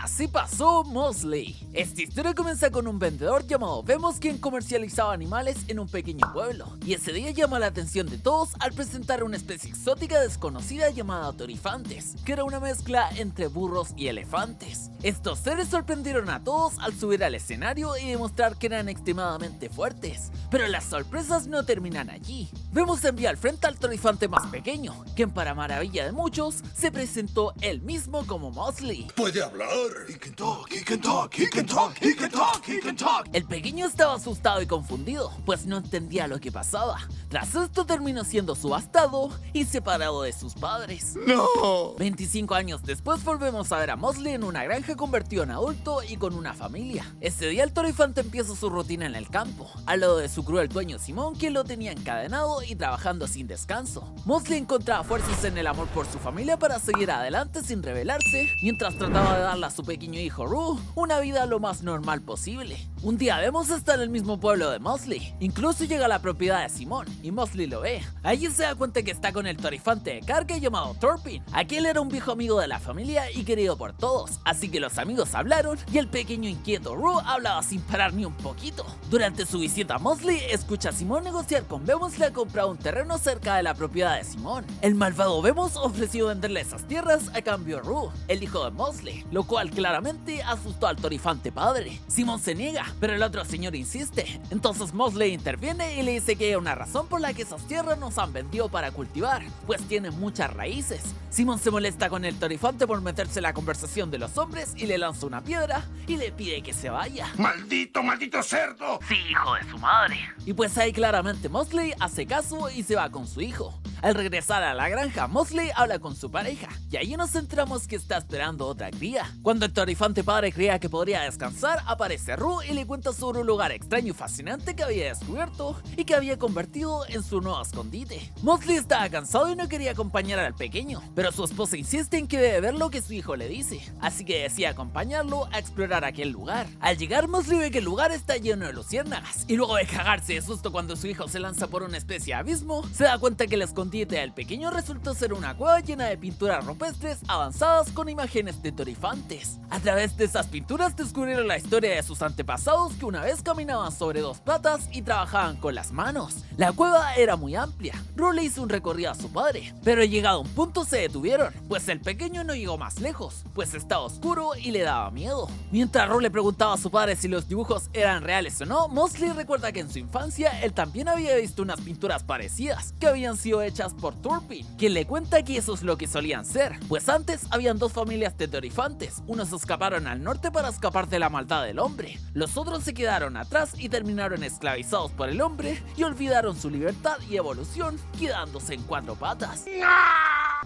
Así pasó Mosley. Esta historia comienza con un vendedor llamado Vemos quien comercializaba animales en un pequeño pueblo, y ese día llama la atención de todos al presentar una especie exótica desconocida llamada torifantes, que era una mezcla entre burros y elefantes. Estos seres sorprendieron a todos al subir al escenario y demostrar que eran extremadamente fuertes, pero las sorpresas no terminan allí. Vemos envía al frente al torifante más pequeño, quien para maravilla de muchos se presentó él mismo como Mosley. Puede hablar. He can talk, he can talk, he can talk, he can talk, he can talk. El pequeño estaba asustado y confundido, pues no entendía lo que pasaba. Tras esto terminó siendo subastado y separado de sus padres. No. 25 años después volvemos a ver a Mosley en una granja convertido en adulto y con una familia. Ese día el torifante empieza su rutina en el campo, al lado de su cruel dueño Simón, quien lo tenía encadenado y trabajando sin descanso. Mosley encontraba fuerzas en el amor por su familia para seguir adelante sin rebelarse, mientras trataba de darle a su pequeño hijo Rue una vida lo más normal posible. Un día vemos estar en el mismo pueblo de Mosley, incluso llega a la propiedad de Simón y Mosley lo ve. Allí se da cuenta que está con el torifante de carga llamado Turpin. Aquel era un viejo amigo de la familia y querido por todos, así que los amigos hablaron y el pequeño inquieto Rue hablaba sin parar ni un poquito. Durante su visita a Mosley escucha a Simón negociar con Vemos le ha comprado un terreno cerca de la propiedad de Simón. El malvado Vemos ofreció venderle esas tierras a cambio de Rue, el hijo de Mosley, lo cual claramente asustó al torifante padre. Simón se niega, pero el otro señor insiste. Entonces Mosley interviene y le dice que hay una razón por la que esas tierras nos han vendido para cultivar, pues tienen muchas raíces. Simón se molesta con el torifante por meterse en la conversación de los hombres y le lanza una piedra y le pide que se vaya. ¡Maldito, maldito cerdo! Sí, hijo de su madre. Y pues ahí claramente Mosley hace caso y se va con su hijo. Al regresar a la granja, Mosley habla con su pareja, y allí nos centramos que está esperando otra cría. Cuando el torifante padre creía que podría descansar, aparece Rue y le cuenta sobre un lugar extraño y fascinante que había descubierto y que había convertido en su nuevo escondite. Mosley estaba cansado y no quería acompañar al pequeño, pero su esposa insiste en que debe ver lo que su hijo le dice, así que decide acompañarlo a explorar aquel lugar. Al llegar, Mosley ve que el lugar está lleno de luciérnagas, y luego de cagarse de susto cuando su hijo se lanza por una especie de abismo, se da cuenta que el escondite del pequeño resultó ser una cueva llena de pinturas rupestres avanzadas con imágenes de torifantes. A través de esas pinturas descubrieron la historia de sus antepasados que una vez caminaban sobre dos patas y trabajaban con las manos. La cueva era muy amplia. Rue le hizo un recorrido a su padre, pero llegado a un punto se detuvieron, pues el pequeño no llegó más lejos, pues estaba oscuro y le daba miedo. Mientras Rue le preguntaba a su padre si los dibujos eran reales o no, Mosley recuerda que en su infancia él también había visto unas pinturas parecidas que habían sido hechas por Turpin, quien le cuenta que eso es lo que solían ser, pues antes habían dos familias de torifantes. Unos escaparon al norte para escapar de la maldad del hombre, los otros se quedaron atrás y terminaron esclavizados por el hombre y olvidaron su libertad y evolución, quedándose en cuatro patas.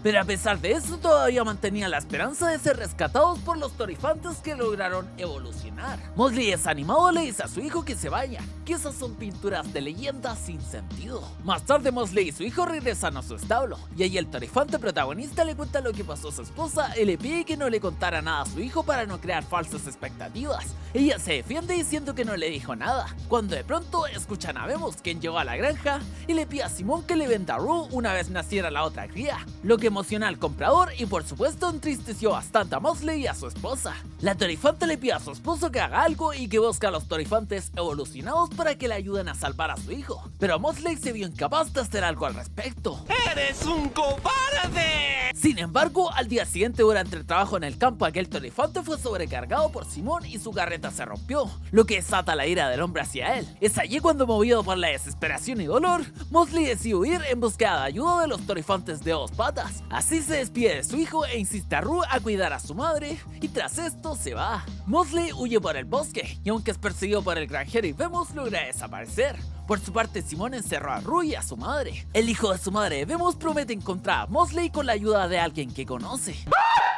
Pero a pesar de eso, todavía mantenía la esperanza de ser rescatados por los torifantes que lograron evolucionar. Mosley, desanimado, le dice a su hijo que se vaya, que esas son pinturas de leyendas sin sentido. Más tarde, Mosley y su hijo regresan a su establo, y ahí el torifante protagonista le cuenta lo que pasó a su esposa y le pide que no le contara nada a su hijo para no crear falsas expectativas. Ella se defiende diciendo que no le dijo nada, cuando de pronto escuchan a Vemos, quien llegó a la granja y le pide a Simón que le venda a Rue una vez naciera la otra cría, lo que emociona al comprador y por supuesto entristeció bastante a Mosley y a su esposa. La torifante le pide a su esposo que haga algo y que busque a los torifantes evolucionados para que le ayuden a salvar a su hijo, pero Mosley se vio incapaz de hacer algo al respecto. ¡Eres un cobarde! Sin embargo, al día siguiente durante el trabajo en el campo, aquel torifante fue sobrecargado por Simón y su carreta se rompió, lo que desata la ira del hombre hacia él. Es allí cuando, movido por la desesperación y dolor, Mosley decide huir en búsqueda de ayuda de los torifantes de dos patas. Así se despide de su hijo e insiste a Rue a cuidar a su madre, y tras esto se va. Mosley huye por el bosque, y aunque es perseguido por el granjero y Vemos, logra desaparecer. Por su parte, Simón encerró a Rue y a su madre. El hijo de su madre, Vemos, promete encontrar a Mosley con la ayuda de alguien que conoce.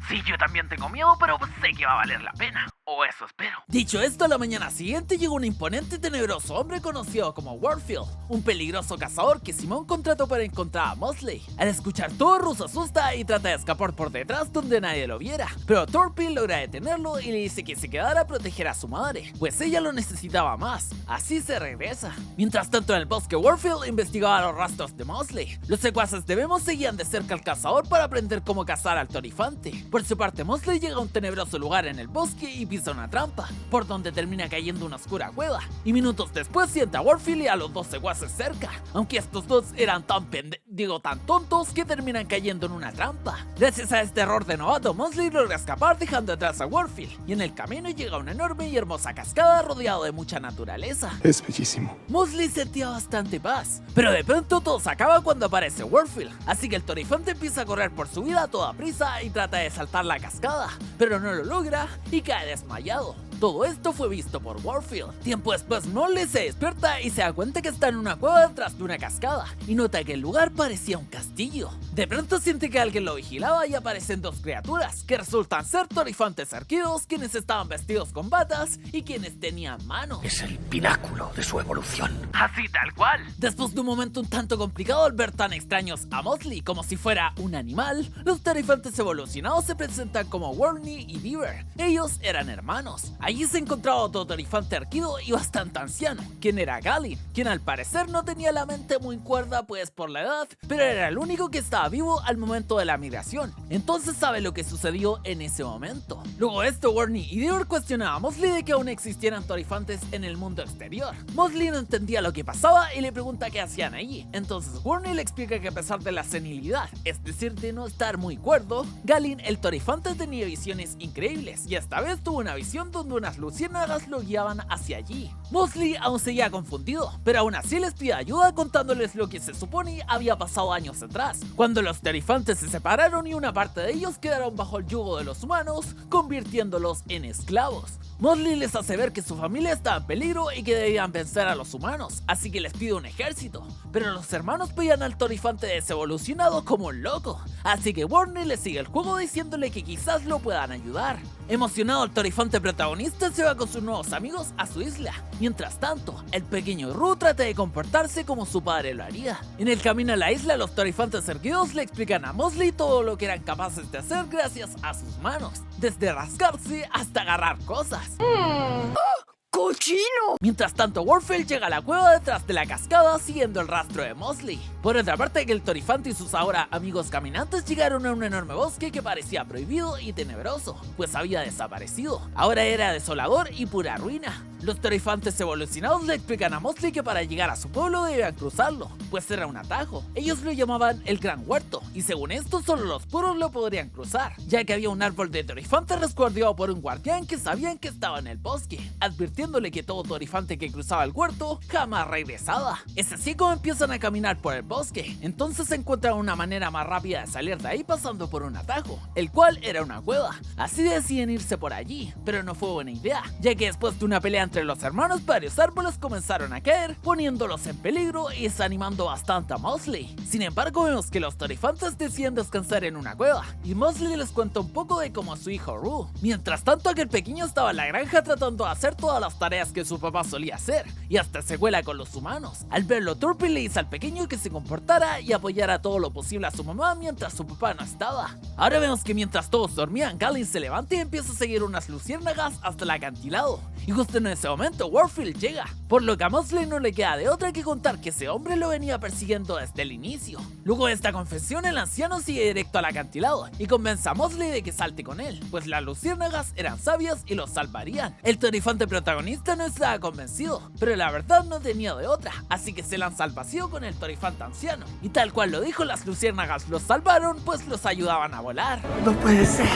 Sí, yo también tengo miedo, pero sé que va a valer la pena. O eso espero. Dicho esto, a la mañana siguiente llegó un imponente y tenebroso hombre conocido como Warfield, un peligroso cazador que Simon contrató para encontrar a Mosley. Al escuchar todo, Ru se asusta y trata de escapar por detrás donde nadie lo viera, pero Thorpe logra detenerlo y le dice que se quedara a proteger a su madre, pues ella lo necesitaba más. Así se regresa. Mientras tanto, en el bosque, Warfield investigaba los rastros de Mosley. Los secuaces de Vemos seguían de cerca al cazador para aprender cómo cazar al torifante. Por su parte, Mosley llega a un tenebroso lugar en el bosque y pisa una trampa, por donde termina cayendo una oscura cueva, y minutos después sienta a Warfield y a los dos secuaces cerca, aunque estos dos eran tan tontos que terminan cayendo en una trampa. Gracias a este error de novato, Mosley logra escapar dejando atrás a Warfield, y en el camino llega a una enorme y hermosa cascada rodeado de mucha naturaleza. Es bellísimo. Mosley sentía bastante paz, pero de pronto todo se acaba cuando aparece Warfield, así que el torifante empieza a correr por su vida a toda prisa y trata de saltar la cascada, pero no lo logra y cae desmayado. Todo esto fue visto por Warfield. Tiempo después, Mosley se despierta y se da cuenta que está en una cueva detrás de una cascada, y nota que el lugar parecía un castillo. De pronto siente que alguien lo vigilaba y aparecen dos criaturas, que resultan ser torifantes erguidos, quienes estaban vestidos con batas y quienes tenían manos. Es el pináculo de su evolución. Así tal cual. Después de un momento un tanto complicado al ver tan extraños a Mosley como si fuera un animal, los torifantes evolucionados se presentan como Warney y Beaver. Ellos eran hermanos. Allí se encontraba otro torifante erguido y bastante anciano, quien era Galin, quien al parecer no tenía la mente muy cuerda pues por la edad, pero era el único que estaba vivo al momento de la migración, entonces sabe lo que sucedió en ese momento. Luego de esto, Warney y Beaver cuestionaban a Mosley de que aún existieran torifantes en el mundo exterior. Mosley no entendía lo que pasaba y le pregunta qué hacían allí, entonces Warney le explica que a pesar de la senilidad, es decir de no estar muy cuerdo, Galin el torifante tenía visiones increíbles y esta vez tuvo una visión donde unas luciérnagas lo guiaban hacia allí. Mosley aún seguía confundido, pero aún así les pide ayuda contándoles lo que se supone había pasado años atrás, cuando los torifantes se separaron y una parte de ellos quedaron bajo el yugo de los humanos, convirtiéndolos en esclavos. Mosley les hace ver que su familia estaba en peligro y que debían vencer a los humanos, así que les pide un ejército, pero los hermanos veían al torifante desevolucionado como un loco, así que Warney le sigue el juego diciéndole que quizás lo puedan ayudar. Emocionado, el torifante protagonista se va con sus nuevos amigos a su isla. Mientras tanto, el pequeño Ru trata de comportarse como su padre lo haría. En el camino a la isla, los torifantes erguidos le explican a Mosley todo lo que eran capaces de hacer gracias a sus manos, desde rascarse hasta agarrar cosas. ¡Cochino! Mientras tanto, Warfield llega a la cueva detrás de la cascada siguiendo el rastro de Mosley. Por otra parte, el torifante y sus ahora amigos caminantes llegaron a un enorme bosque que parecía prohibido y tenebroso, pues había desaparecido. Ahora era desolador y pura ruina. Los torifantes evolucionados le explican a Mosley que para llegar a su pueblo debían cruzarlo, pues era un atajo. Ellos lo llamaban el Gran Huerto, y según esto solo los puros lo podrían cruzar, ya que había un árbol de torifantes resguardado por un guardián que sabían que estaba en el bosque, advirtiéndole que todo torifante que cruzaba el huerto jamás regresaba. Es así como empiezan a caminar por el bosque, entonces encuentran una manera más rápida de salir de ahí pasando por un atajo, el cual era una cueva. Así deciden irse por allí, pero no fue buena idea, ya que después de una pelea entre los hermanos varios árboles comenzaron a caer, poniéndolos en peligro y desanimando bastante a Mosley. Sin embargo, vemos que los torifantes deciden descansar en una cueva, y Mosley les cuenta un poco de cómo su hijo Ru. Mientras tanto, aquel pequeño estaba en la granja tratando de hacer todas las tareas que su papá solía hacer, y hasta se cuela con los humanos. Al verlo, Thorpe le dice al pequeño que se comportara y apoyara todo lo posible a su mamá mientras su papá no estaba. Ahora vemos que mientras todos dormían, Galin se levanta y empieza a seguir unas luciérnagas hasta el acantilado, y justo en ese momento Warfield llega, por lo que a Mosley no le queda de otra que contar que ese hombre lo venía persiguiendo desde el inicio. Luego de esta confesión, el anciano sigue directo al acantilado y convence a Mosley de que salte con él, pues las luciérnagas eran sabias y los salvarían. El torifante protagonista no estaba convencido, pero la verdad no tenía de otra, así que se lanza al vacío con el torifante anciano, y tal cual lo dijo, las luciérnagas los salvaron, pues los ayudaban a volar. No puede ser.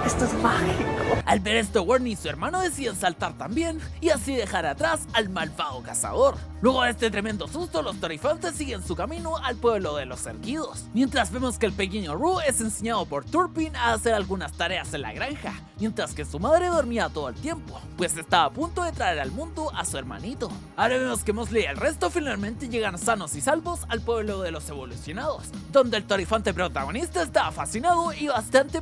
Esto es mágico. Al ver esto, Warney y su hermano deciden saltar también y así dejar atrás al malvado cazador. Luego de este tremendo susto, los torifantes siguen su camino al pueblo de los erguidos, mientras vemos que el pequeño Rue es enseñado por Turpin a hacer algunas tareas en la granja, mientras que su madre dormía todo el tiempo, pues estaba a punto de traer al mundo a su hermanito. Ahora vemos que Mosley y el resto finalmente llegan sanos y salvos al pueblo de los evolucionados, donde el torifante protagonista estaba fascinado y bastante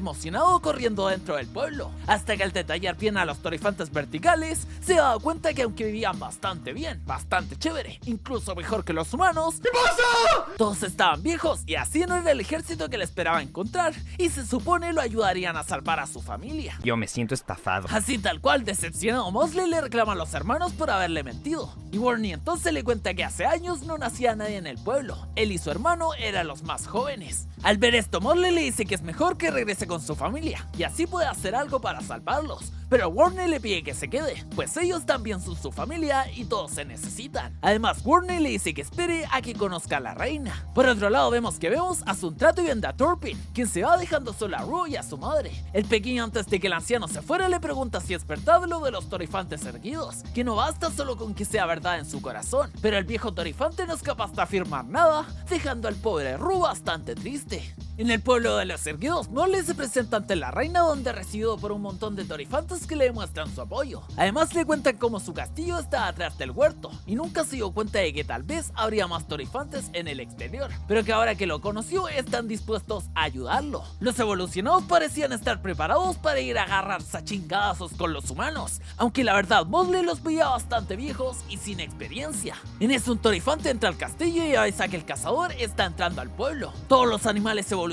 emocionado corriendo dentro del pueblo, hasta que al detallar bien a los torifantes verticales, se daba cuenta que aunque vivían bastante bien, bastante chévere, incluso mejor que los humanos, ¿qué pasa? Todos estaban viejos y así no era el ejército que le esperaba encontrar, y se supone lo ayudarían a salvar a su familia. Yo me siento estafado. Así tal cual, decepcionado, Mosley le reclama a los hermanos por haberle mentido, y Barney entonces le cuenta que hace años no nacía nadie en el pueblo, él y su hermano eran los más jóvenes. Al ver esto, Mosley le dice que es mejor que regrese con su familia, y así puede hacer algo para salvarlos. Pero Warney le pide que se quede, pues ellos también son su familia y todos se necesitan. Además, Warney le dice que espere a que conozca a la reina. Por otro lado, vemos a Sun trato y vende a Turpin, quien se va dejando sola a Rue y a su madre. El pequeño, antes de que el anciano se fuera, le pregunta si es verdad lo de los torifantes erguidos, que no basta solo con que sea verdad en su corazón. Pero el viejo torifante no es capaz de afirmar nada, dejando al pobre Rue bastante triste. En el pueblo de los erguidos, Mosley se presenta ante la reina, donde recibido por un montón de torifantes que le demuestran su apoyo. Además le cuentan cómo su castillo está atrás del huerto, y nunca se dio cuenta de que tal vez habría más torifantes en el exterior, pero que ahora que lo conoció están dispuestos a ayudarlo. Los evolucionados parecían estar preparados para ir a agarrarse a chingadazos con los humanos, aunque la verdad Mosley los veía bastante viejos y sin experiencia. En eso un torifante entra al castillo y avisa que el cazador está entrando al pueblo. Todos los animales evolucionados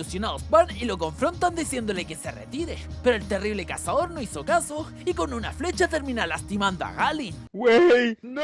van y lo confrontan diciéndole que se retire, pero el terrible cazador no hizo caso y con una flecha termina lastimando a Galin. Wey, no.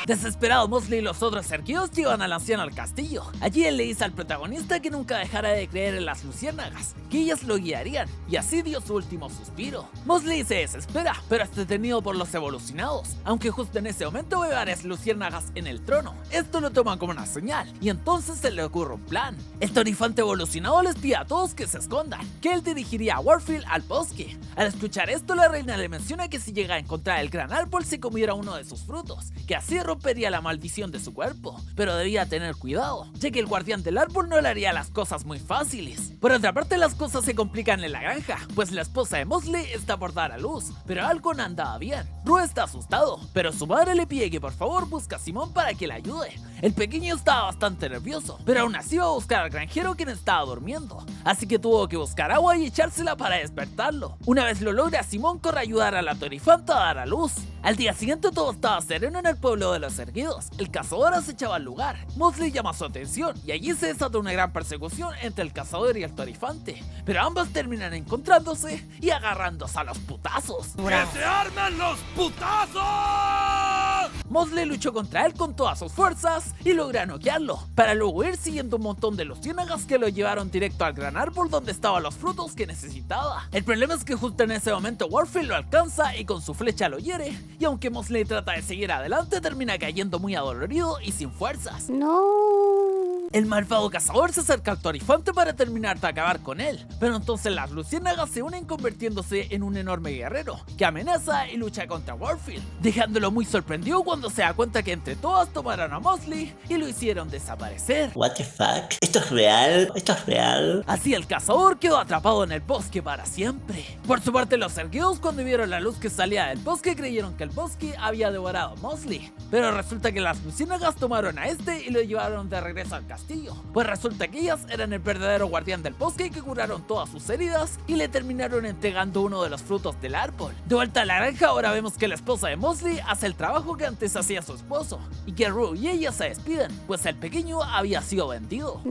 Desesperados, Mosley y los otros erguidos llevan al anciano al castillo. Allí él le dice al protagonista que nunca dejara de creer en las luciérnagas, que ellas lo guiarían, y así dio su último suspiro. Mosley se desespera, pero es detenido por los evolucionados, aunque justo en ese momento ve varias luciérnagas en el trono. Esto lo toman como una señal, y entonces se le ocurre un plan. El torifante evolucionado les pide a todos que se escondan, que él dirigiría a Warfield al bosque. Al escuchar esto, la reina le menciona que si llega a encontrar el gran árbol se comiera uno de sus frutos, que así rompería la maldición de su cuerpo, pero debía tener cuidado, ya que el guardián del árbol no le haría las cosas muy fáciles. Por otra parte, las cosas se complican en la granja, pues la esposa de Mosley está por dar a luz, pero algo no andaba bien. Rue está asustado, pero su madre le pide que por favor busque a Simón para que le ayude. El pequeño estaba bastante nervioso, pero aún así iba a buscar al granjero, quien estaba durmiendo, así que tuvo que buscar agua y echársela para despertarlo. Una vez lo logra, Simón corre a ayudar a la torifanta a dar a luz. Al día siguiente todo estaba sereno en el pueblo de los erguidos. El cazador acechaba el lugar. Mosley llama su atención y allí se desata una gran persecución entre el cazador y el torifante, pero ambos terminan encontrándose y agarrándose a los putazos. ¡Que se armen los putazos! Mosley luchó contra él con todas sus fuerzas y logra noquearlo, para luego ir siguiendo un montón de luciérnagas que lo llevaron directo al gran árbol donde estaban los frutos que necesitaba. El problema es que justo en ese momento Warfield lo alcanza y con su flecha lo hiere, y aunque Mosley trata de seguir adelante, termina cayendo muy adolorido y sin fuerzas. El malvado cazador se acerca al torifante para terminar de acabar con él, pero entonces las luciérnagas se unen convirtiéndose en un enorme guerrero que amenaza y lucha contra Warfield, dejándolo muy sorprendido cuando se da cuenta que entre todas tomaron a Mosley y lo hicieron desaparecer. What the fuck? ¿Esto es real? ¿Esto es real? Así el cazador quedó atrapado en el bosque para siempre. Por su parte, los erguidos, cuando vieron la luz que salía del bosque, creyeron que el bosque había devorado a Mosley, pero resulta que las luciérnagas tomaron a este y lo llevaron de regreso al castillo. Pues resulta que ellas eran el verdadero guardián del bosque, que curaron todas sus heridas y le terminaron entregando uno de los frutos del árbol. De vuelta a la granja, ahora vemos que la esposa de Mosley hace el trabajo que antes hacía su esposo, y que Rue y ella se despiden, pues el pequeño había sido vendido.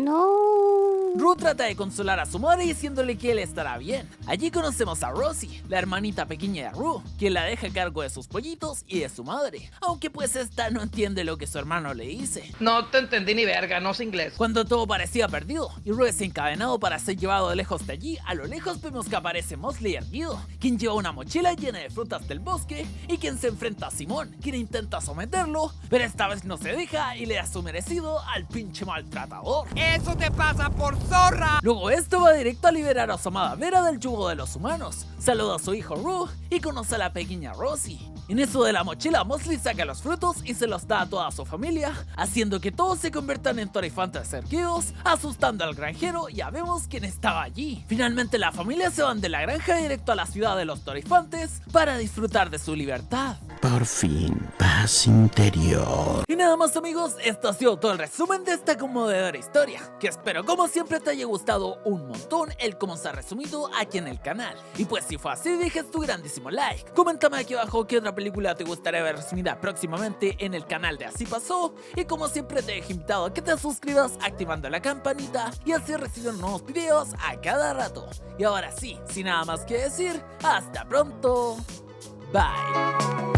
Rue trata de consolar a su madre diciéndole que él estará bien. Allí conocemos a Rosie, la hermanita pequeña de Rue, quien la deja a cargo de sus pollitos y de su madre, aunque pues esta no entiende lo que su hermano le dice. No te entendí ni verga, no sé inglés. Cuando todo parecía perdido y Rue es encadenado para ser llevado de lejos de allí, a lo lejos vemos que aparece Mosley erguido, quien lleva una mochila llena de frutas del bosque y quien se enfrenta a Simón, quien intenta someterlo, pero esta vez no se deja y le da su merecido al pinche maltratador. ¡Eso te pasa por zorra! Luego esto va directo a liberar a su amada Vera del yugo de los humanos, saluda a su hijo Rue y conoce a la pequeña Rosie. En eso de la mochila, Mosley saca los frutos y se los da a toda su familia, haciendo que todos se conviertan en torifantes erguidos, asustando al granjero. Ya vemos quién estaba allí. Finalmente la familia se van de la granja directo a la ciudad de los torifantes para disfrutar de su libertad. Por fin, paz interior. Y nada más, amigos, esto ha sido todo el resumen de esta conmovedora historia, que espero como siempre te haya gustado un montón el cómo se ha resumido aquí en el canal. Y pues si fue así, dejes tu grandísimo like, coméntame aquí abajo qué otra película te gustaría ver resumida próximamente en el canal de Así Pasó, y como siempre te dejo invitado a que te suscribas activando la campanita y así recibir nuevos videos a cada rato. Y ahora sí, sin nada más que decir, hasta pronto, bye.